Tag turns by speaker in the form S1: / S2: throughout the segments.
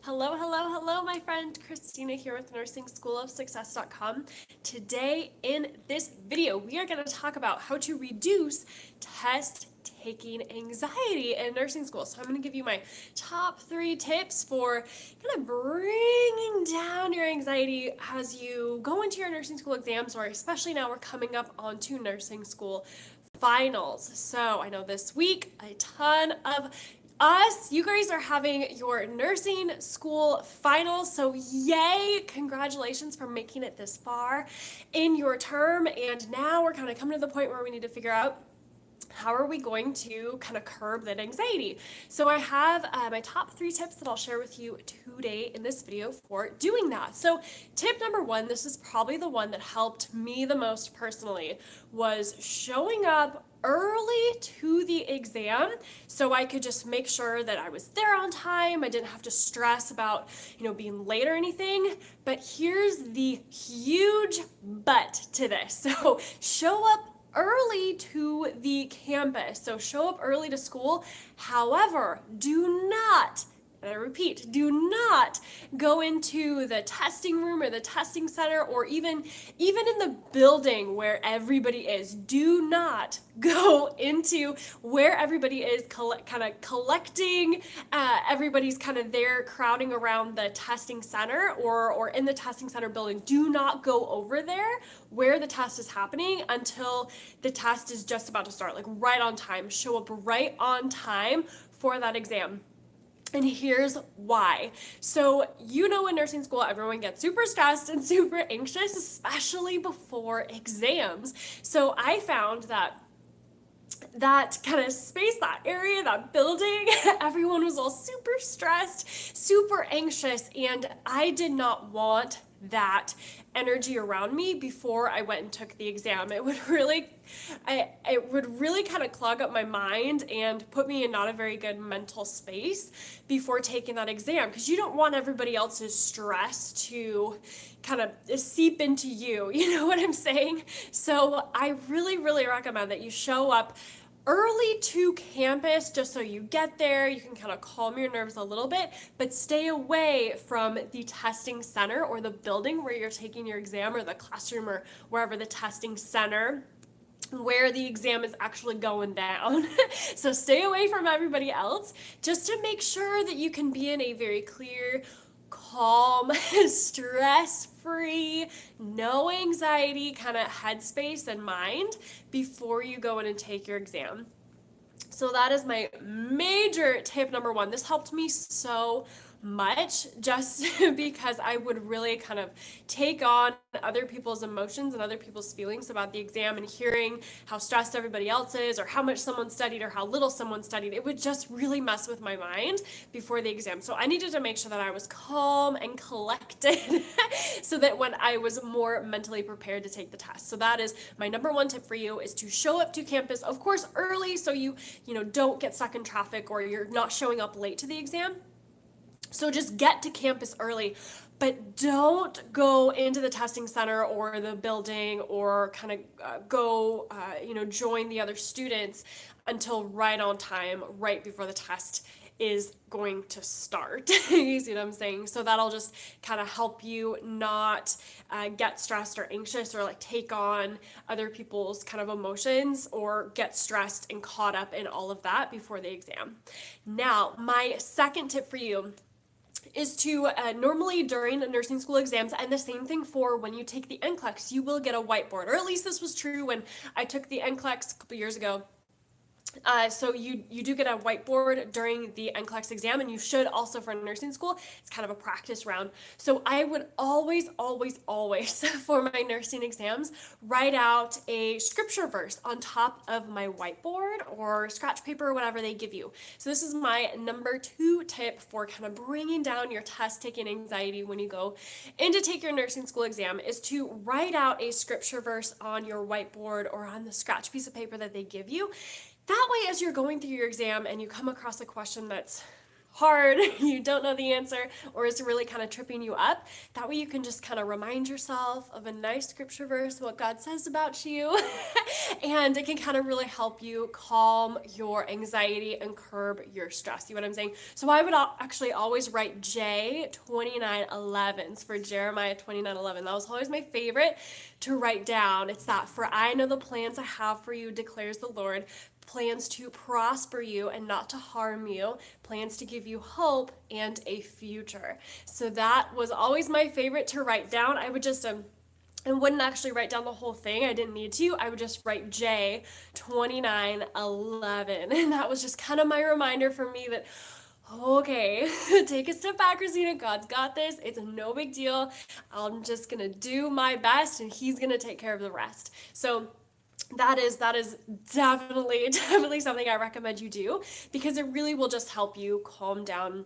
S1: Hello, hello, hello, my friend Christina here with NursingSchoolofSuccess.com. Today in this video, we are going to talk about how to reduce test taking anxiety in nursing school. So I'm going to give you my top 3 tips for kind of bringing down your anxiety as you go into your nursing school exams, or especially now we're coming up onto nursing school finals. So I know this week a ton of you guys are having your nursing school finals, so yay, congratulations for making it this far in your term. And now we're kind of coming to the point where we need to figure out how are we going to kind of curb that anxiety. So I have my top 3 tips that I'll share with you today in this video for doing that. So tip number 1, this is probably the one that helped me the most personally, was showing up early to the exam so I could just make sure that I was there on time. I didn't have to stress about, being late or anything. But here's the huge but to this. So show up early to the campus. So show up early to school. However, do not, and I repeat, do not go into the testing room or the testing center, or even in the building where everybody is. Do not go into where everybody is kind of collecting. Everybody's kind of there crowding around the testing center or in the testing center building. Do not go over there where the test is happening until the test is just about to start, like right on time. Show up right on time for that exam. And here's why. So, in nursing school, everyone gets super stressed and super anxious, especially before exams. So I found that kind of space, that area, that building, everyone was all super stressed, super anxious, and I did not want that energy around me before I went and took the exam. It would really kind of clog up my mind and put me in not a very good mental space before taking that exam, because you don't want everybody else's stress to kind of seep into you. You know what I'm saying? So I really, really recommend that you show up early to campus, just so you get there, you can kind of calm your nerves a little bit, but stay away from the testing center or the building where you're taking your exam, or the classroom, or wherever the testing center where the exam is actually going down. So stay away from everybody else, just to make sure that you can be in a very clear, calm, stress-free, no anxiety kind of headspace and mind before you go in and take your exam. So that is my major tip number 1. This helped me so much, just because I would really kind of take on other people's emotions and other people's feelings about the exam, and hearing how stressed everybody else is, or how much someone studied, or how little someone studied. It would just really mess with my mind before the exam. So I needed to make sure that I was calm and collected so that when I was more mentally prepared to take the test. So that is my number 1 tip for you, is to show up to campus, of course, early, so you don't get stuck in traffic, or you're not showing up late to the exam. So just get to campus early, but don't go into the testing center or the building, or kind of join the other students until right on time, right before the test is going to start. You see what I'm saying? So that'll just kind of help you not get stressed or anxious, or like take on other people's kind of emotions, or get stressed and caught up in all of that before the exam. Now, my second tip for you is to normally during nursing school exams, and the same thing for when you take the NCLEX, you will get a whiteboard, or at least this was true when I took the NCLEX a couple years ago. So you do get a whiteboard during the NCLEX exam, and you should also for nursing school. It's kind of a practice round. So I would always for my nursing exams write out a scripture verse on top of my whiteboard or scratch paper, or whatever they give you. So this is my number 2 tip for kind of bringing down your test taking anxiety when you go in to take your nursing school exam, is to write out a scripture verse on your whiteboard or on the scratch piece of paper that they give you. That way, as you're going through your exam and you come across a question that's hard, you don't know the answer, or is really kind of tripping you up. That way you can just kind of remind yourself of a nice scripture verse, what God says about you, and it can kind of really help you calm your anxiety and curb your stress. You know what I'm saying? So I would actually always write J 29:11 for Jeremiah 29:11. That was always my favorite to write down. It's that, for I know the plans I have for you, declares the Lord, plans to prosper you and not to harm you, plans to give you hope and a future. So that was always my favorite to write down. I would just I wouldn't actually write down the whole thing. I didn't need to. I would just write J 29:11. And that was just kind of my reminder for me that, okay, take a step back, Christina. God's got this. It's no big deal. I'm just going to do my best and he's going to take care of the rest. So that is definitely something I recommend you do, because it really will just help you calm down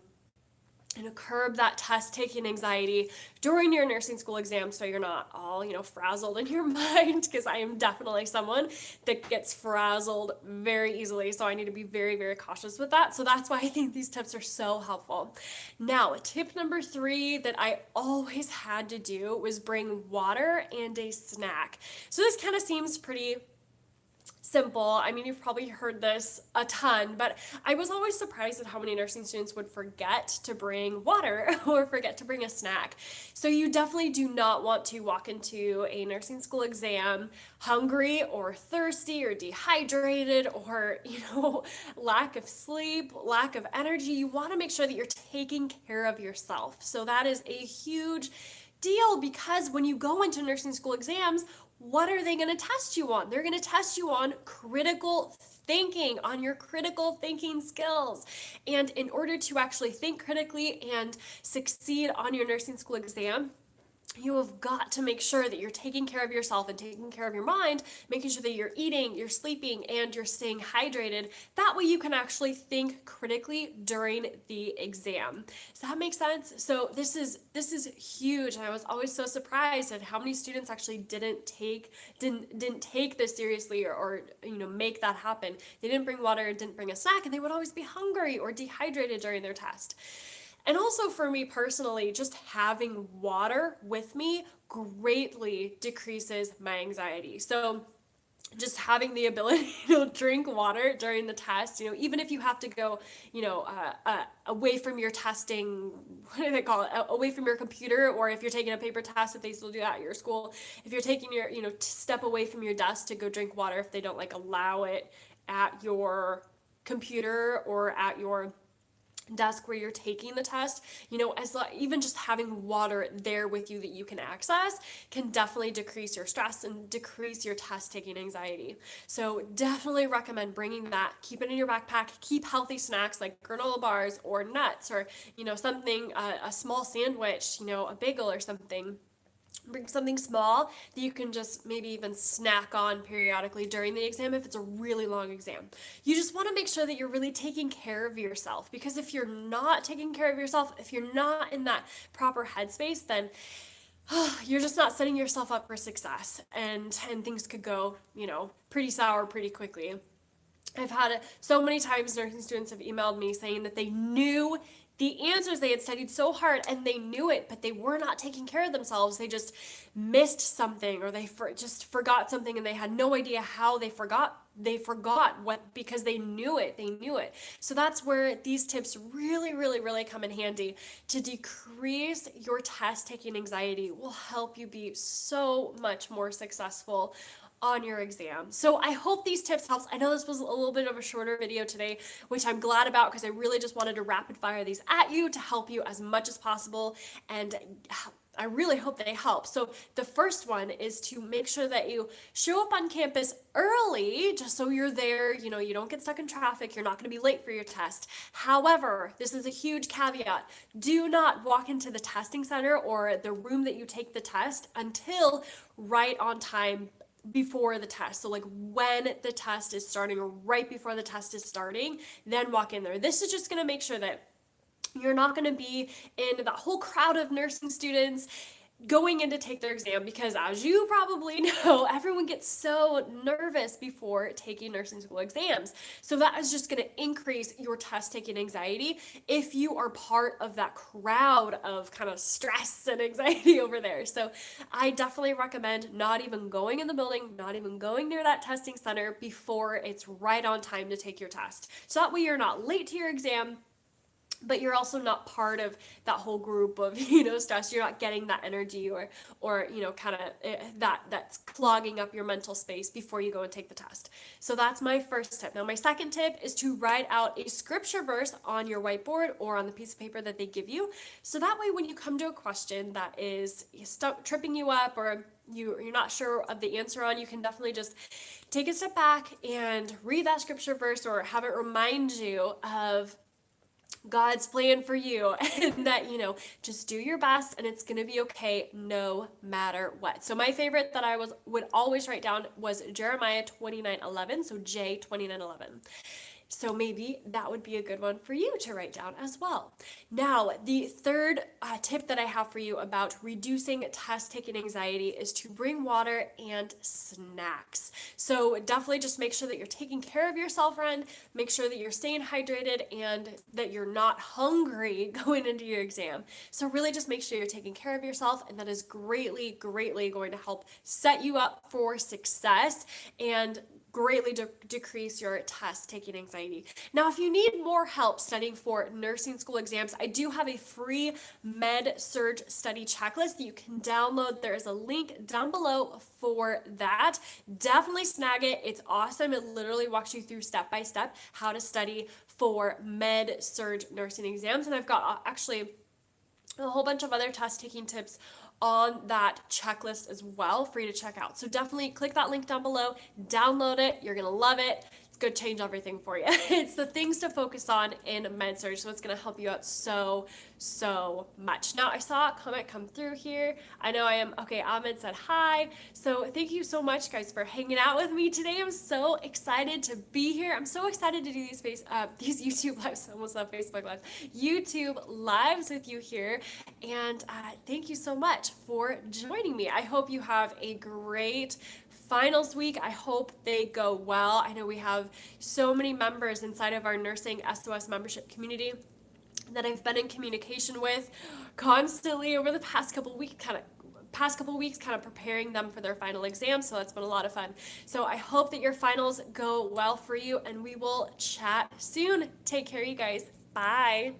S1: and curb that test taking anxiety during your nursing school exam, so you're not all, frazzled in your mind, because I am definitely someone that gets frazzled very easily, so I need to be very, very cautious with that. So that's why I think these tips are so helpful. Now, tip number 3 that I always had to do was bring water and a snack. So this kind of seems pretty simple. I mean, you've probably heard this a ton, but I was always surprised at how many nursing students would forget to bring water or forget to bring a snack. So you definitely do not want to walk into a nursing school exam hungry or thirsty or dehydrated or, lack of sleep, lack of energy. You want to make sure that you're taking care of yourself. So that is a huge deal, because when you go into nursing school exams, what are they going to test you on? They're going to test you on critical thinking, on your critical thinking skills. And in order to actually think critically and succeed on your nursing school exam, you have got to make sure that you're taking care of yourself and taking care of your mind, making sure that you're eating, you're sleeping, and you're staying hydrated. That way you can actually think critically during the exam. Does that make sense? So this is huge, and I was always so surprised at how many students actually didn't take this seriously or make that happen. They didn't bring water, didn't bring a snack, and they would always be hungry or dehydrated during their test. And also for me personally, just having water with me greatly decreases my anxiety. So just having the ability to drink water during the test, even if you have to go, away from your testing, what do they call it? Away from your computer, or if you're taking a paper test, if they still do that at your school, if you're taking your, step away from your desk to go drink water, if they don't allow it at your computer or at your desk where you're taking the test, even just having water there with you that you can access can definitely decrease your stress and decrease your test taking anxiety. So definitely recommend bringing that. Keep it in your backpack. Keep healthy snacks like granola bars or nuts or something, a small sandwich, a bagel or something. Bring something small that you can just maybe even snack on periodically during the exam if it's a really long exam. You just want to make sure that you're really taking care of yourself, because if you're not taking care of yourself, if you're not in that proper headspace, then you're just not setting yourself up for success, and things could go, pretty sour pretty quickly. I've had so many times nursing students have emailed me saying that they knew the answers, they had studied so hard and they knew it, but they were not taking care of themselves. They just missed something, or they just forgot something, and they had no idea how they forgot. They forgot what, because they knew it. So that's where these tips really, really, really come in handy to decrease your test taking anxiety. Will help you be so much more successful on your exam. So I hope these tips helps. I know this was a little bit of a shorter video today, which I'm glad about, because I really just wanted to rapid fire these at you to help you as much as possible, and I really hope they help. So the first one is to make sure that you show up on campus early, just so you're there, you don't get stuck in traffic, you're not going to be late for your test. However, this is a huge caveat. Do not walk into the testing center or the room that you take the test until right on time before the test. So when the test is starting, or right before the test is starting, then walk in there. This is just going to make sure that you're not going to be in that whole crowd of nursing students going in to take their exam, because as you probably know, everyone gets so nervous before taking nursing school exams. So that is just going to increase your test taking anxiety if you are part of that crowd of kind of stress and anxiety over there. So I definitely recommend not even going in the building, not even going near that testing center before it's right on time to take your test. So that way you're not late to your exam, but you're also not part of that whole group of stress. You're not getting that energy or kind of that's clogging up your mental space before you go and take the test. So that's my first tip. Now my second tip is to write out a scripture verse on your whiteboard or on the piece of paper that they give you, so that way when you come to a question that is tripping you up, or you're not sure of the answer on, you can definitely just take a step back and read that scripture verse, or have it remind you of God's plan for you, and that, just do your best and it's going to be okay no matter what. So my favorite that I would always write down was Jeremiah 29:11, so J 29:11. So maybe that would be a good one for you to write down as well. Now, the third tip that I have for you about reducing test taking anxiety is to bring water and snacks. So definitely just make sure that you're taking care of yourself, friend. Make sure that you're staying hydrated and that you're not hungry going into your exam. So really just make sure you're taking care of yourself, and that is greatly, greatly going to help set you up for success and greatly decrease your test taking anxiety. Now, if you need more help studying for nursing school exams, I do have a free med-surg study checklist that you can download. There is a link down below for that. Definitely snag it. It's awesome. It literally walks you through step by step how to study for med-surg nursing exams. And I've got actually a whole bunch of other test taking tips on that checklist as well for you to check out. So definitely click that link down below, download it. You're gonna love it. It's gonna change everything for you. It's the things to focus on in med-surg, so it's gonna help you out so much. Now, I saw a comment come through here. I know I am, okay, Ahmed said hi. So thank you so much, guys, for hanging out with me today. I'm so excited to be here. I'm so excited to do these YouTube lives, almost not Facebook lives, YouTube lives with you here. And thank you so much for joining me. I hope you have a great finals week. I hope they go well. I know we have so many members inside of our NursingSOS membership community that I've been in communication with constantly over the past couple weeks, kind of preparing them for their final exam. So that's been a lot of fun. So I hope that your finals go well for you, and we will chat soon. Take care, you guys. Bye.